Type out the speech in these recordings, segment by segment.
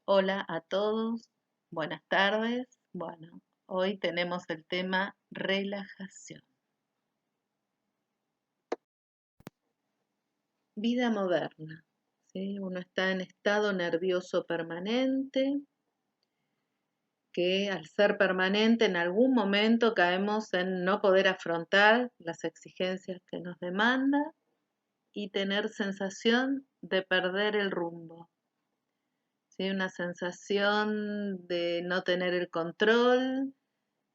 Hola a todos, buenas tardes. Bueno, hoy tenemos el tema relajación. Vida moderna, ¿sí? Uno está en estado nervioso permanente, que al ser permanente en algún momento caemos en no poder afrontar las exigencias que nos demanda y tener sensación de perder el rumbo. ¿Sí? Una sensación de no tener el control,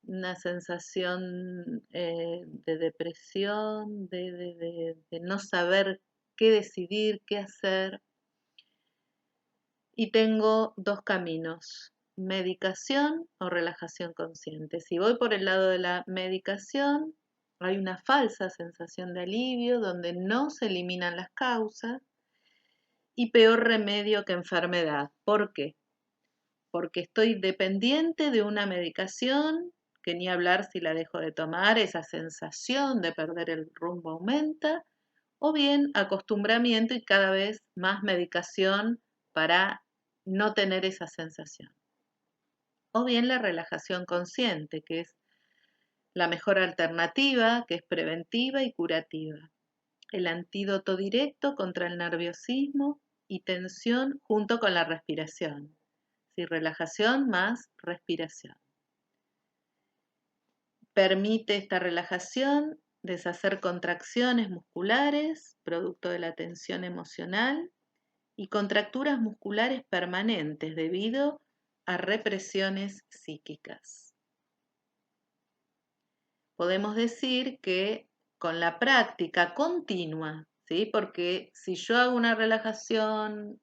una sensación de depresión, de no saber qué decidir, qué hacer. Y tengo dos caminos, medicación o relajación consciente. Si voy por el lado de la medicación, hay una falsa sensación de alivio donde no se eliminan las causas y peor remedio que enfermedad. ¿Por qué? Porque estoy dependiente de una medicación, que ni hablar si la dejo de tomar, esa sensación de perder el rumbo aumenta, o bien acostumbramiento y cada vez más medicación para no tener esa sensación. O bien la relajación consciente, que es la mejor alternativa, que es preventiva y curativa. El antídoto directo contra el nerviosismo y tensión junto con la respiración. Sí, relajación más respiración. Permite esta relajación deshacer contracciones musculares, producto de la tensión emocional, y contracturas musculares permanentes debido a represiones psíquicas. Podemos decir que con la práctica continua, ¿sí? Porque si yo hago una relajación,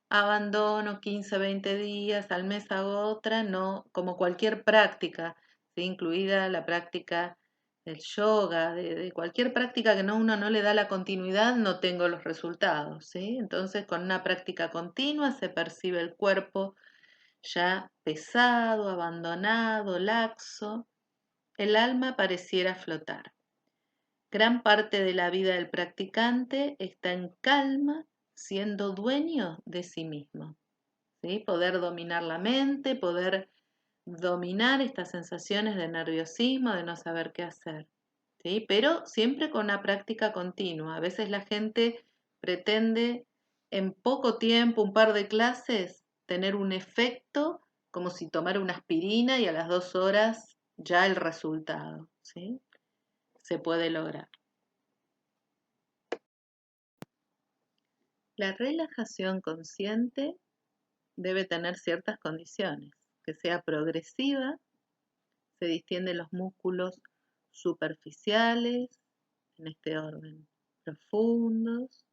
abandono 15, 20 días, al mes hago otra, no, como cualquier práctica, ¿sí? Incluida la práctica del yoga, de cualquier práctica que uno no le da la continuidad, no tengo los resultados, ¿sí? Entonces, con una práctica continua se percibe el cuerpo ya pesado, abandonado, laxo, el alma pareciera flotar. Gran parte de la vida del practicante está en calma, siendo dueño de sí mismo. ¿Sí? Poder dominar la mente, poder dominar estas sensaciones de nerviosismo, de no saber qué hacer. ¿Sí? Pero siempre con una práctica continua. A veces la gente pretende en poco tiempo, un par de clases, tener un efecto como si tomara una aspirina y a las 2 horas ya el resultado. ¿Sí? Se puede lograr. La relajación consciente debe tener ciertas condiciones, que sea progresiva, se distienden los músculos superficiales, en este orden, profundos,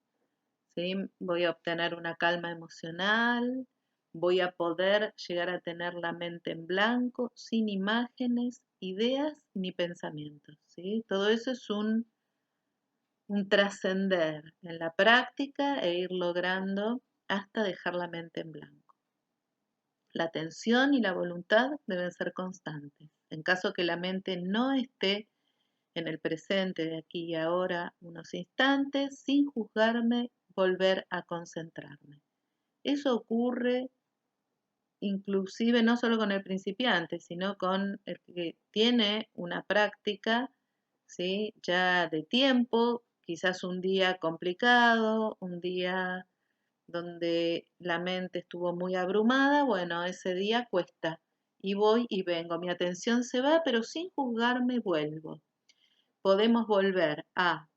¿sí? Voy a obtener una calma emocional, voy a poder llegar a tener la mente en blanco, sin imágenes, ideas ni pensamientos, ¿sí? Todo eso es un trascender en la práctica e ir logrando hasta dejar la mente en blanco. La atención y la voluntad deben ser constantes. En caso que la mente no esté en el presente de aquí y ahora unos instantes, sin juzgarme, volver a concentrarme. Eso ocurre inclusive no solo con el principiante, sino con el que tiene una práctica, ¿sí? Ya de tiempo, quizás un día complicado, un día donde la mente estuvo muy abrumada, bueno, ese día cuesta y voy y vengo, mi atención se va, pero sin juzgarme vuelvo. Podemos volver a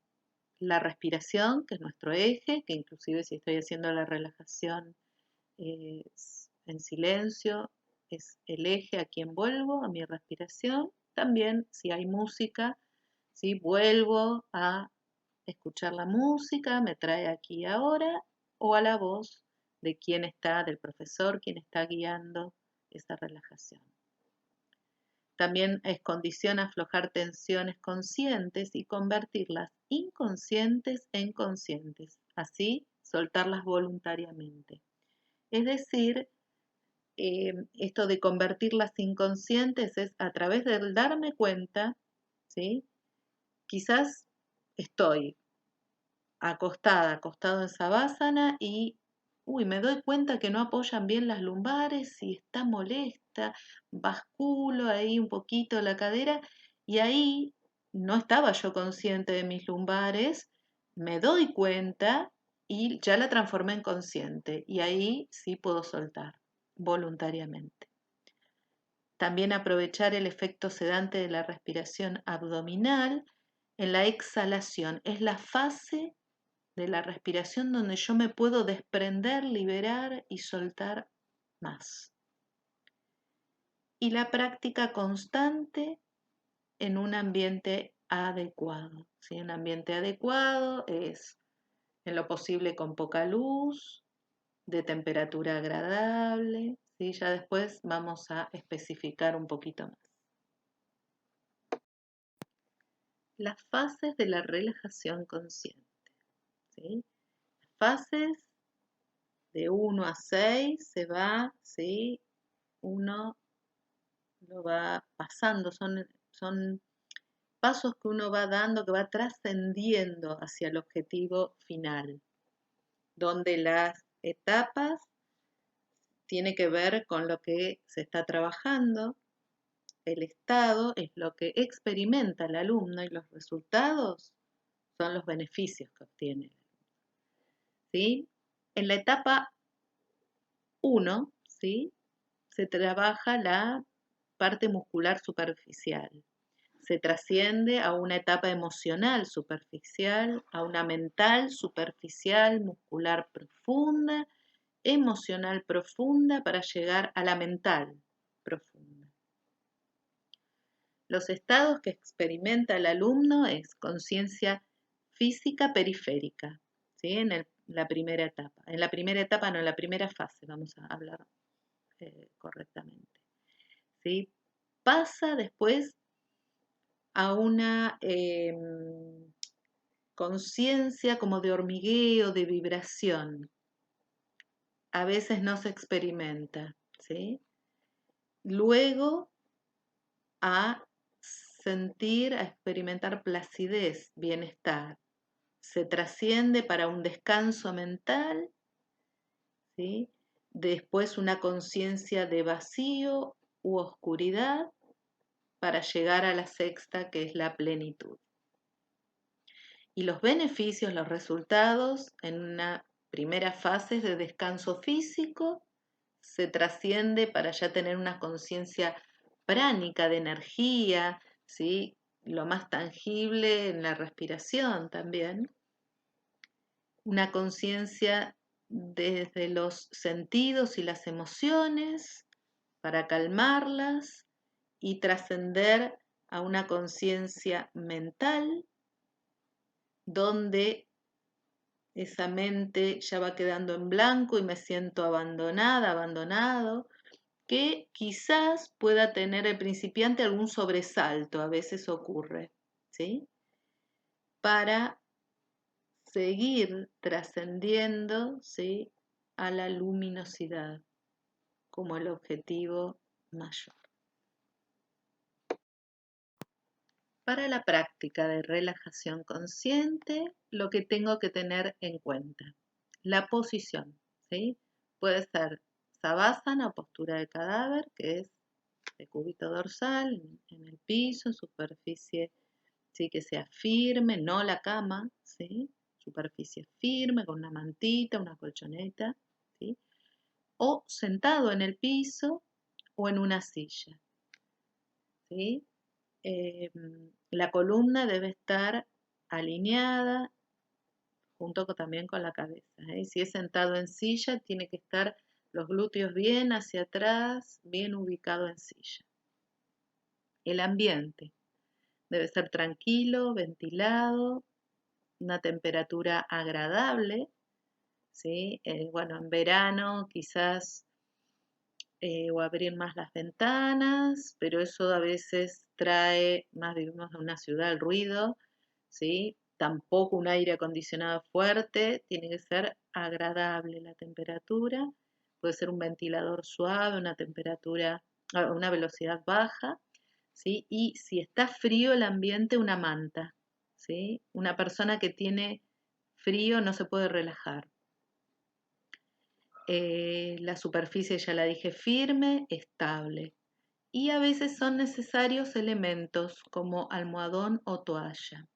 la respiración, que es nuestro eje, que inclusive si estoy haciendo la relajación en silencio, es el eje a quien vuelvo, a mi respiración. También si hay música, ¿sí? Vuelvo a escuchar la música, me trae aquí y ahora, o a la voz de quien está, del profesor, quien está guiando esa relajación. También es condición aflojar tensiones conscientes y convertirlas inconscientes en conscientes, así soltarlas voluntariamente. Es decir, esto de convertirlas inconscientes es a través del darme cuenta, ¿sí? Quizás estoy acostado en savasana y me doy cuenta que no apoyan bien las lumbares y está molesta, basculo ahí un poquito la cadera y ahí no estaba yo consciente de mis lumbares, me doy cuenta y ya la transformé en consciente y ahí sí puedo soltar voluntariamente. También aprovechar el efecto sedante de la respiración abdominal en la exhalación. Es la fase de la respiración donde yo me puedo desprender, liberar y soltar más. Y la práctica constante en un ambiente adecuado. ¿Sí? Un ambiente adecuado es en lo posible con poca luz, de temperatura agradable. ¿Sí? Ya después vamos a especificar un poquito más. Las fases de la relajación consciente. ¿Sí? Fases de 1 a 6 se va, ¿sí? Uno lo va pasando, son pasos que uno va dando, que va trascendiendo hacia el objetivo final, donde las etapas tienen que ver con lo que se está trabajando, el estado es lo que experimenta el alumno y los resultados son los beneficios que obtiene. ¿Sí? En la etapa 1, ¿sí? Se trabaja la parte muscular superficial. Se trasciende a una etapa emocional superficial, a una mental superficial, muscular profunda, emocional profunda para llegar a la mental profunda. Los estados que experimenta el alumno es conciencia física periférica, ¿sí? La primera etapa. En la primera etapa, no, en la primera fase, vamos a hablar correctamente. ¿Sí? Pasa después a una conciencia como de hormigueo, de vibración. A veces no se experimenta, ¿sí? Luego a sentir, a experimentar placidez, bienestar. Se trasciende para un descanso mental, ¿sí? Después una conciencia de vacío u oscuridad para llegar a la sexta, que es la plenitud. Y los beneficios, los resultados en una primera fase de descanso físico, se trasciende para ya tener una conciencia pránica de energía, ¿sí? Lo más tangible en la respiración también. Una conciencia desde los sentidos y las emociones para calmarlas y trascender a una conciencia mental donde esa mente ya va quedando en blanco y me siento abandonada, abandonado, que quizás pueda tener el principiante algún sobresalto, a veces ocurre, ¿sí? Para seguir trascendiendo, ¿sí? A la luminosidad como el objetivo mayor. Para la práctica de relajación consciente, lo que tengo que tener en cuenta, la posición, ¿sí? Puede ser Savasana o postura de cadáver, que es de cúbito dorsal en el piso, en superficie, ¿sí? Que sea firme, no la cama, ¿sí? Superficie firme con una mantita, una colchoneta, ¿sí? O sentado en el piso o en una silla, ¿sí? La columna debe estar alineada también con la cabeza, ¿eh? Si es sentado en silla, tiene que estar los glúteos bien hacia atrás, bien ubicado en silla. El ambiente debe ser tranquilo, ventilado, una temperatura agradable, ¿sí? Bueno, en verano quizás o abrir más las ventanas, pero eso a veces trae, más vivimos en una ciudad, el ruido, ¿sí? Tampoco un aire acondicionado fuerte, tiene que ser agradable la temperatura, puede ser un ventilador suave, una temperatura, una velocidad baja, ¿sí? Y si está frío el ambiente, una manta, ¿sí? Una persona que tiene frío no se puede relajar. La superficie, ya la dije, firme, estable. Y a veces son necesarios elementos como almohadón o toalla.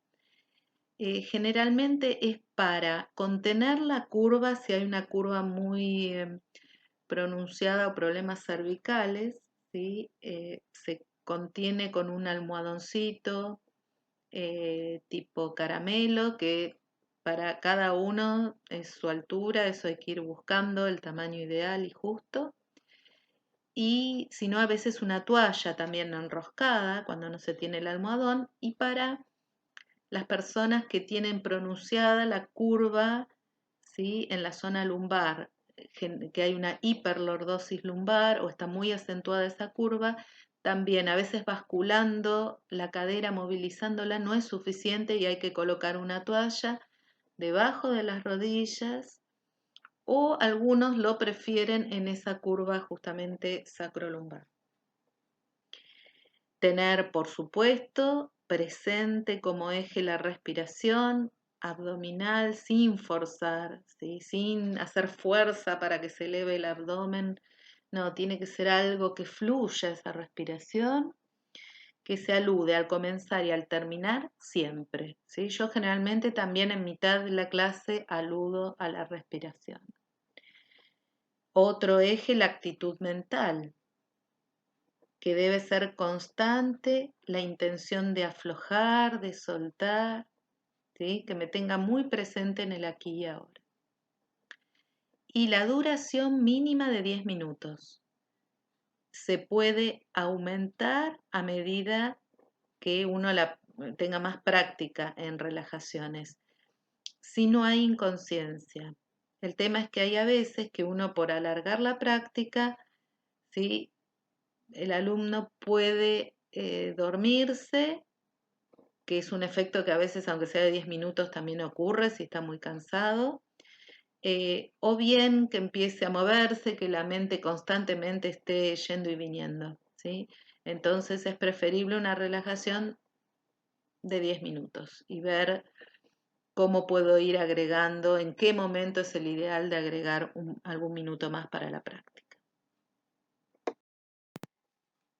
Generalmente es para contener la curva, si hay una curva muy pronunciada o problemas cervicales, ¿sí? Se contiene con un almohadoncito tipo caramelo, que para cada uno es su altura, eso hay que ir buscando el tamaño ideal y justo. Y si no, a veces una toalla también enroscada cuando no se tiene el almohadón. Y para las personas que tienen pronunciada la curva, ¿sí? En la zona lumbar, que hay una hiperlordosis lumbar o está muy acentuada esa curva, también a veces basculando la cadera, movilizándola, no es suficiente y hay que colocar una toalla debajo de las rodillas, o algunos lo prefieren en esa curva justamente sacrolumbar. Tener, por supuesto, presente como eje la respiración abdominal sin forzar, ¿sí? Sin hacer fuerza para que se eleve el abdomen. No, tiene que ser algo que fluya esa respiración, que se alude al comenzar y al terminar siempre, ¿sí? Yo generalmente también en mitad de la clase aludo a la respiración. Otro eje, la actitud mental, que debe ser constante, la intención de aflojar, de soltar, ¿sí? Que me tenga muy presente en el aquí y ahora. Y la duración mínima de 10 minutos. Se puede aumentar a medida que uno tenga más práctica en relajaciones, si no hay inconsciencia. El tema es que hay a veces que uno, por alargar la práctica, ¿sí? El alumno puede dormirse, que es un efecto que a veces, aunque sea de 10 minutos, también ocurre si está muy cansado, o bien que empiece a moverse, que la mente constantemente esté yendo y viniendo, ¿sí? Entonces es preferible una relajación de 10 minutos y ver cómo puedo ir agregando, en qué momento es el ideal de agregar algún minuto más para la práctica.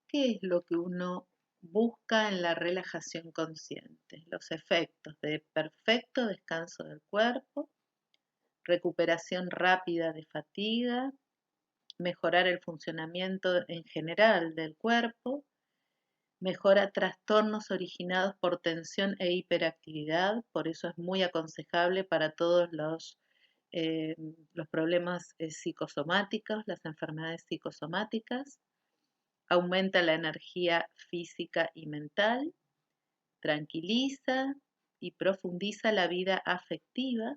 ¿Qué es lo que uno busca en la relajación consciente? Los efectos de perfecto descanso del cuerpo, recuperación rápida de fatiga, mejorar el funcionamiento en general del cuerpo, mejora trastornos originados por tensión e hiperactividad, por eso es muy aconsejable para todos los problemas psicosomáticos, las enfermedades psicosomáticas, aumenta la energía física y mental, tranquiliza y profundiza la vida afectiva,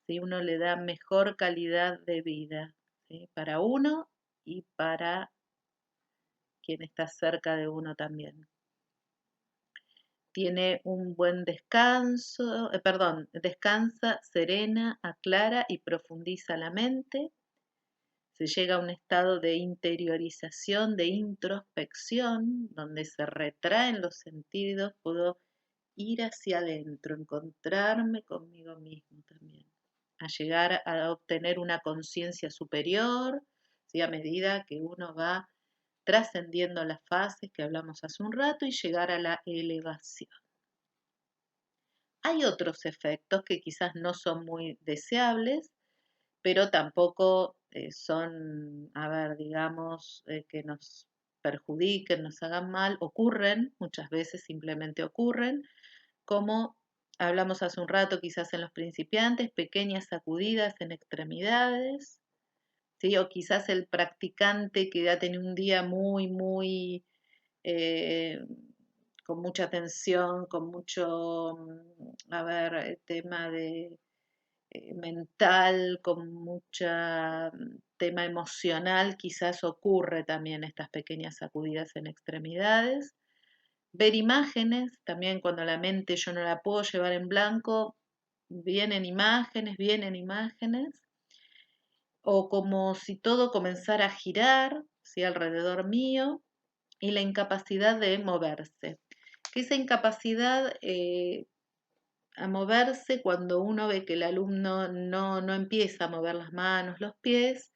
¿sí? Uno le da mejor calidad de vida, ¿sí? Para uno y para quien está cerca de uno también. Tiene un buen descanso, descansa, serena, aclara y profundiza la mente. Se llega a un estado de interiorización, de introspección, donde se retraen los sentidos, puedo ir hacia adentro, encontrarme conmigo mismo también, a llegar a obtener una conciencia superior, ¿sí? A medida que uno va trascendiendo las fases que hablamos hace un rato y llegar a la elevación. Hay otros efectos que quizás no son muy deseables, pero tampoco son, a ver, digamos, que nos perjudiquen, nos hagan mal, ocurren, muchas veces simplemente ocurren, como hablamos hace un rato quizás en los principiantes, pequeñas sacudidas en extremidades, ¿sí? O quizás el practicante que ya tiene un día muy, eh, con mucha tensión, con mucho, a ver, tema de mental, con mucha tema emocional, quizás ocurre también estas pequeñas sacudidas en extremidades. Ver imágenes, también cuando la mente yo no la puedo llevar en blanco, vienen imágenes, o como si todo comenzara a girar, ¿sí? Alrededor mío, y la incapacidad de moverse. Esa incapacidad a moverse cuando uno ve que el alumno no empieza a mover las manos, los pies,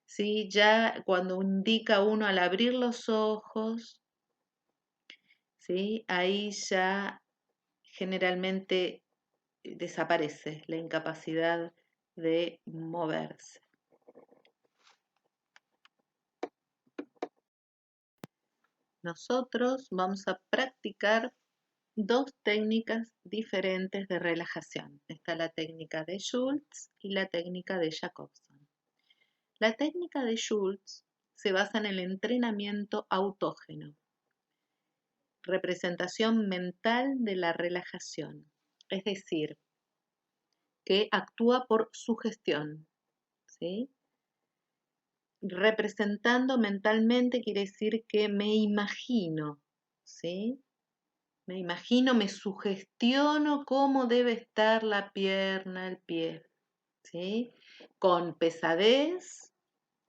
¿sí? Ya cuando indica uno al abrir los ojos, ¿sí? Ahí ya generalmente desaparece la incapacidad de moverse. Nosotros vamos a practicar dos técnicas diferentes de relajación. Está la técnica de Schultz y la técnica de Jacobson. La técnica de Schultz se basa en el entrenamiento autógeno, representación mental de la relajación, es decir, que actúa por sugestión, ¿sí? Representando mentalmente quiere decir que me imagino, ¿sí? Me imagino, me sugestiono cómo debe estar la pierna, el pie, ¿sí? Con pesadez,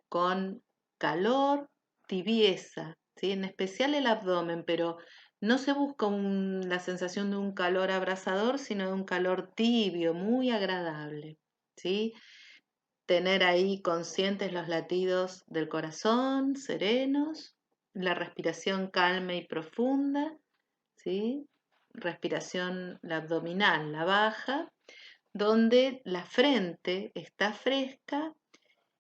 con calor, tibieza, ¿sí? En especial el abdomen, pero no se busca la sensación de un calor abrasador, sino de un calor tibio, muy agradable, ¿sí? Tener ahí conscientes los latidos del corazón, serenos, la respiración calma y profunda, ¿sí? Respiración la abdominal, la baja, donde la frente está fresca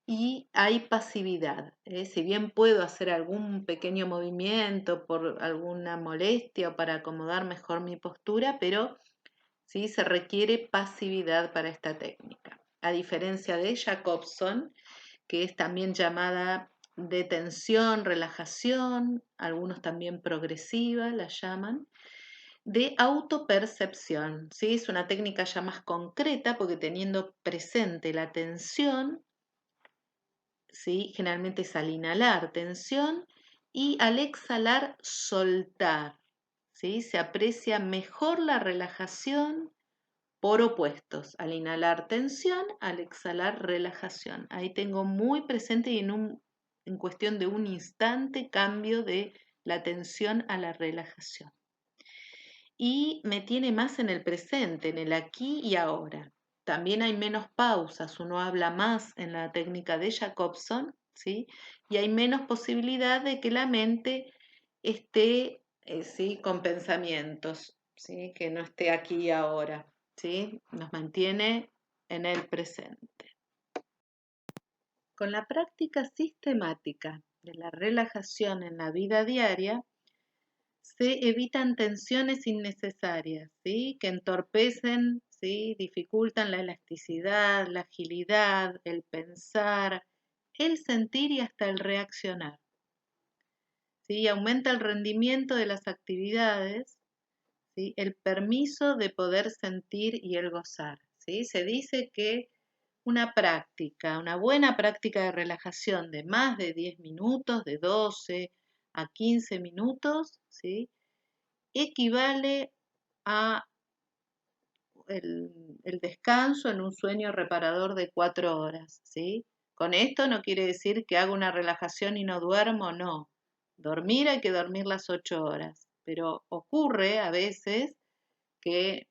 y hay pasividad. Si bien puedo hacer algún pequeño movimiento por alguna molestia o para acomodar mejor mi postura, pero ¿sí? Se requiere pasividad para esta técnica. A diferencia de Jacobson, que es también llamada de tensión, relajación, algunos también progresiva la llaman, de autopercepción, ¿sí? Es una técnica ya más concreta porque teniendo presente la tensión, ¿sí? Generalmente es al inhalar tensión y al exhalar soltar, ¿sí? Se aprecia mejor la relajación por opuestos, al inhalar tensión, al exhalar relajación. Ahí tengo muy presente y en cuestión de un instante cambio de la tensión a la relajación. Y me tiene más en el presente, en el aquí y ahora. También hay menos pausas, uno habla más en la técnica de Jacobson, ¿sí? Y hay menos posibilidad de que la mente esté, ¿sí? Con pensamientos, ¿sí? Que no esté aquí y ahora, ¿sí? Nos mantiene en el presente. Con la práctica sistemática de la relajación en la vida diaria, se evitan tensiones innecesarias, ¿sí? Que entorpecen, ¿sí? Dificultan la elasticidad, la agilidad, el pensar, el sentir y hasta el reaccionar, ¿sí? Aumenta el rendimiento de las actividades, ¿sí? El permiso de poder sentir y el gozar, ¿sí? Se dice que una buena práctica de relajación de más de 10 minutos, de 12 a 15 minutos, ¿sí? Equivale a el descanso en un sueño reparador de 4 horas, ¿sí? Con esto no quiere decir que haga una relajación y no duermo, no. Dormir hay que dormir las 8 horas, pero ocurre a veces que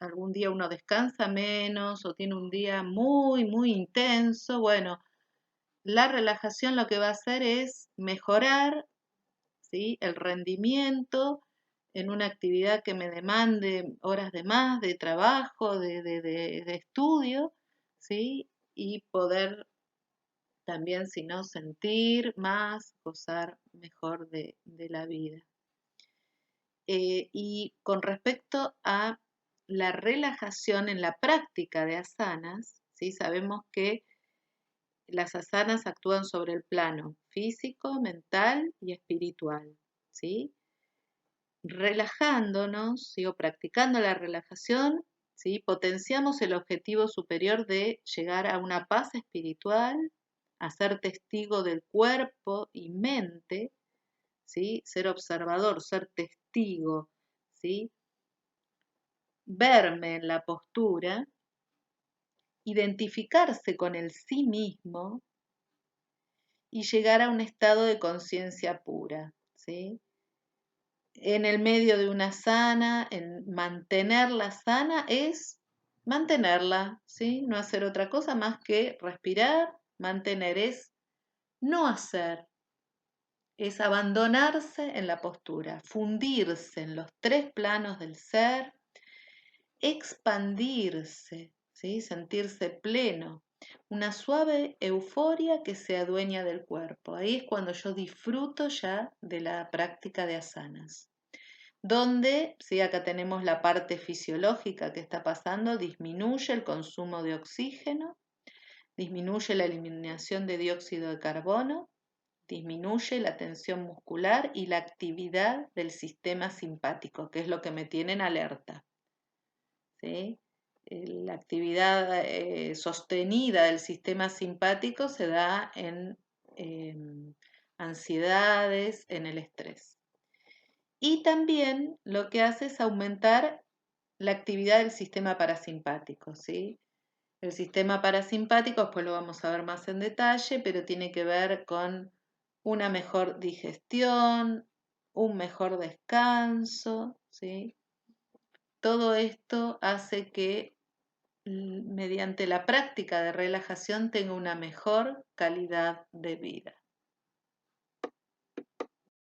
algún día uno descansa menos o tiene un día muy intenso. Bueno, la relajación lo que va a hacer es mejorar, ¿sí? El rendimiento en una actividad que me demande horas de más, de trabajo, de estudio, ¿sí? Y poder también, si no, sentir más, gozar mejor de la vida. Y con respecto a la relajación en la práctica de asanas, ¿sí? Sabemos que las asanas actúan sobre el plano físico, mental y espiritual, ¿sí? Relajándonos, ¿sí? O practicando la relajación, ¿sí? Potenciamos el objetivo superior de llegar a una paz espiritual, a ser testigo del cuerpo y mente, ¿sí? Ser observador, ser testigo, ¿sí? Verme en la postura, identificarse con el sí mismo y llegar a un estado de conciencia pura, ¿sí? en el medio de una asana, en mantenerla sana, es mantenerla, ¿sí? No hacer otra cosa más que respirar, mantener, es no hacer, es abandonarse en la postura, fundirse en los tres planos del ser, expandirse, ¿sí? Sentirse pleno, una suave euforia que se adueña del cuerpo. Ahí es cuando yo disfruto ya de la práctica de asanas. Donde, sí, acá tenemos la parte fisiológica que está pasando, disminuye el consumo de oxígeno, disminuye la eliminación de dióxido de carbono, disminuye la tensión muscular y la actividad del sistema simpático, que es lo que me tiene en alerta. ¿Sí? La actividad sostenida del sistema simpático se da en ansiedades, en el estrés. Y también lo que hace es aumentar la actividad del sistema parasimpático, ¿sí? El sistema parasimpático, después lo vamos a ver más en detalle, pero tiene que ver con una mejor digestión, un mejor descanso, ¿sí? Todo esto hace que mediante la práctica de relajación tenga una mejor calidad de vida.